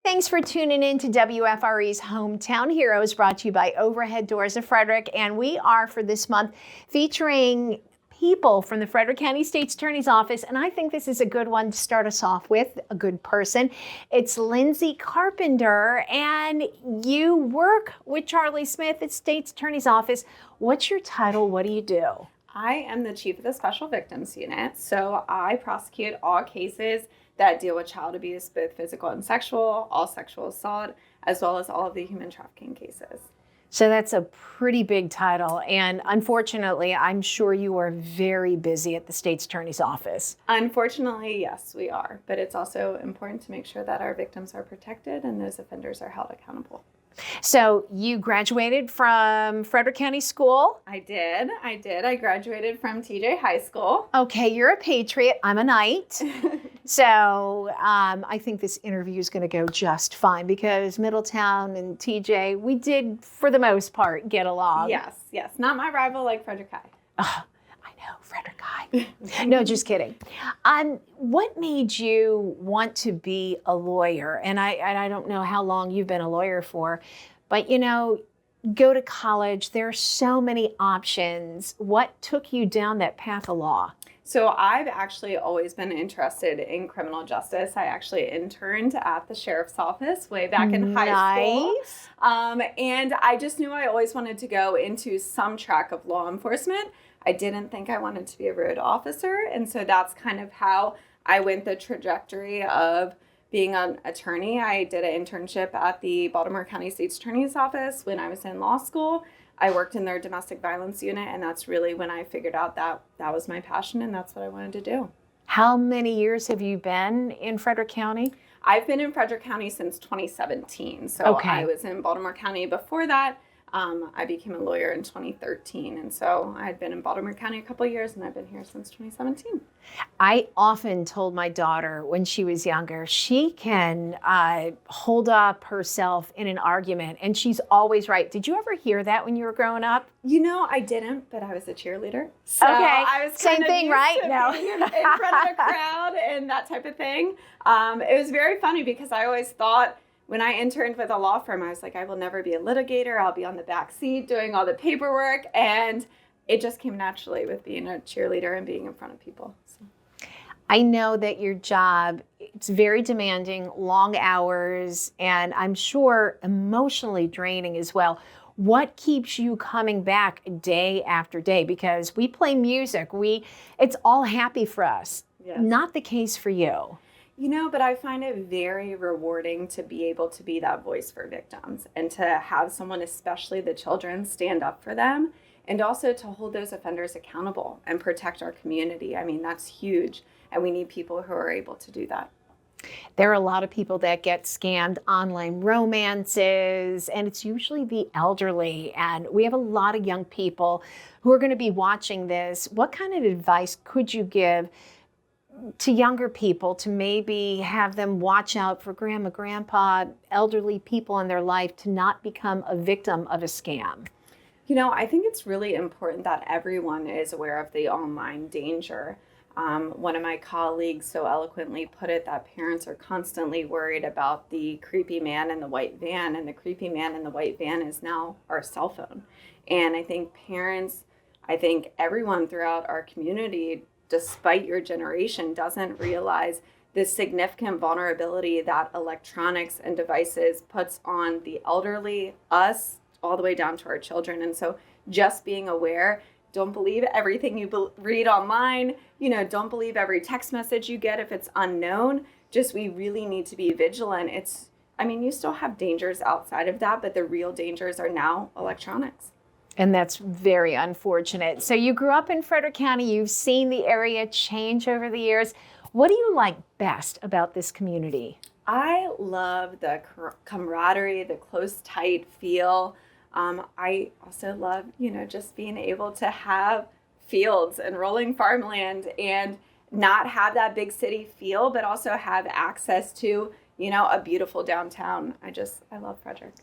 Thanks for tuning in to WFRE's Hometown Heroes, brought to you by Overhead Doors of Frederick. And we are, for this month, featuring people from the Frederick County State's Attorney's Office. And I think this is a good one to start us off with, a good person. It's Lindsey Carpenter, and you work with Charlie Smith at State's Attorney's Office. What's your title? What do you do? I am the chief of the Special Victims Unit, so I prosecute all cases that deal with child abuse, both physical and sexual, all sexual assault, as well as all of the human trafficking cases. So that's a pretty big title, and unfortunately, I'm sure you are very busy at the State's Attorney's Office. Unfortunately, yes, we are, but it's also important to make sure that our victims are protected and those offenders are held accountable. So you graduated from Frederick County School? I did. I graduated from TJ High School. Okay, you're a patriot. I'm a knight. So I think this interview is going to go just fine because Middletown and TJ, we did, for the most part, get along. Yes. Not my rival like Frederick High. Oh, I know, Frederick High. No, just kidding. What made you want to be a lawyer? And I don't know how long you've been a lawyer for, but go to college. There are so many options. What took you down that path of law? So I've actually always been interested in criminal justice. I actually interned at the sheriff's office way back in high school. And I just knew I always wanted to go into some track of law enforcement. I didn't think I wanted to be a road officer. And so that's kind of how I went the trajectory of being an attorney. I did an internship at the Baltimore County State's Attorney's Office when I was in law school. I worked in their domestic violence unit, and that's really when I figured out that that was my passion and that's what I wanted to do. How many years have you been in Frederick County? I've been in Frederick County since 2017. So okay. I was in Baltimore County before that. I became a lawyer in 2013. And so I had been in Baltimore County a couple of years, and I've been here since 2017. I often told my daughter when she was younger, she can hold up herself in an argument, and she's always right. Did you ever hear that when you were growing up? I didn't, but I was a cheerleader. So okay, I was same thing, right? No. In front of a crowd and that type of thing. It was very funny because I always thought, when I interned with a law firm, I was like, I will never be a litigator. I'll be on the back seat doing all the paperwork. And it just came naturally with being a cheerleader and being in front of people. So. I know that your job, it's very demanding, long hours, and I'm sure emotionally draining as well. What keeps you coming back day after day? Because we play music. It's all happy for us. Yes. Not the case for you. But I find it very rewarding to be able to be that voice for victims and to have someone, especially the children, stand up for them and also to hold those offenders accountable and protect our community. I mean, that's huge. And we need people who are able to do that. There are a lot of people that get scammed, online romances, and it's usually the elderly. And we have a lot of young people who are going to be watching this. What kind of advice could you give to younger people to maybe have them watch out for grandma, grandpa, elderly people in their life to not become a victim of a scam? I think it's really important that everyone is aware of the online danger. One of my colleagues so eloquently put it that parents are constantly worried about the creepy man in the white van, and the creepy man in the white van is now our cell phone. And I think everyone throughout our community, despite your generation, doesn't realize the significant vulnerability that electronics and devices puts on the elderly, us, all the way down to our children. And so just being aware, don't believe everything you read online, don't believe every text message you get if it's unknown. We really need to be vigilant. You still have dangers outside of that, but the real dangers are now electronics. And that's very unfortunate. So you grew up in Frederick County. You've seen the area change over the years. What do you like best about this community? I love the camaraderie, the close, tight feel. I also love, just being able to have fields and rolling farmland and not have that big city feel, but also have access to, a beautiful downtown. I love Frederick.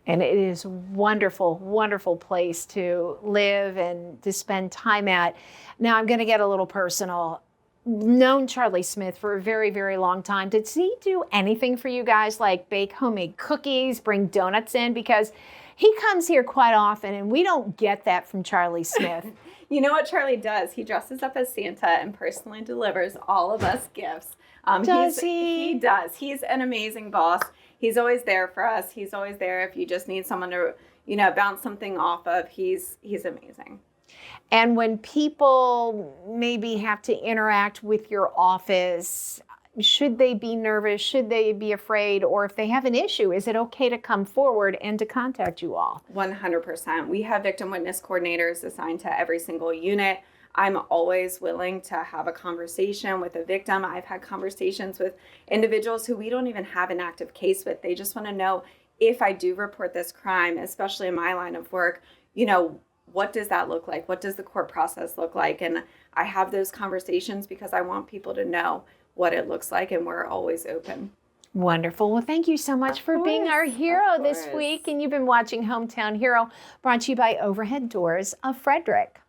And it is a wonderful, wonderful place to live and to spend time at. Now I'm going to get a little personal. known Charlie Smith for a very, very long time. Did he do anything for you guys, like bake homemade cookies, bring donuts in? Because he comes here quite often, and we don't get that from Charlie Smith. You know what Charlie does? He dresses up as Santa and personally delivers all of us gifts. Does he? He does. He's an amazing boss. He's always there for us. He's always there if you just need someone to, bounce something off of. He's amazing. And when people maybe have to interact with your office, should they be nervous? Should they be afraid? Or if they have an issue, is it okay to come forward and to contact you all? 100%. We have victim witness coordinators assigned to every single unit. I'm always willing to have a conversation with a victim. I've had conversations with individuals who we don't even have an active case with. They just want to know, if I do report this crime, especially in my line of work, what does that look like? What does the court process look like? And I have those conversations because I want people to know what it looks like, and we're always open. Wonderful. Well, thank you so much for being our hero this week. And you've been watching Hometown Hero, brought to you by Overhead Doors of Frederick.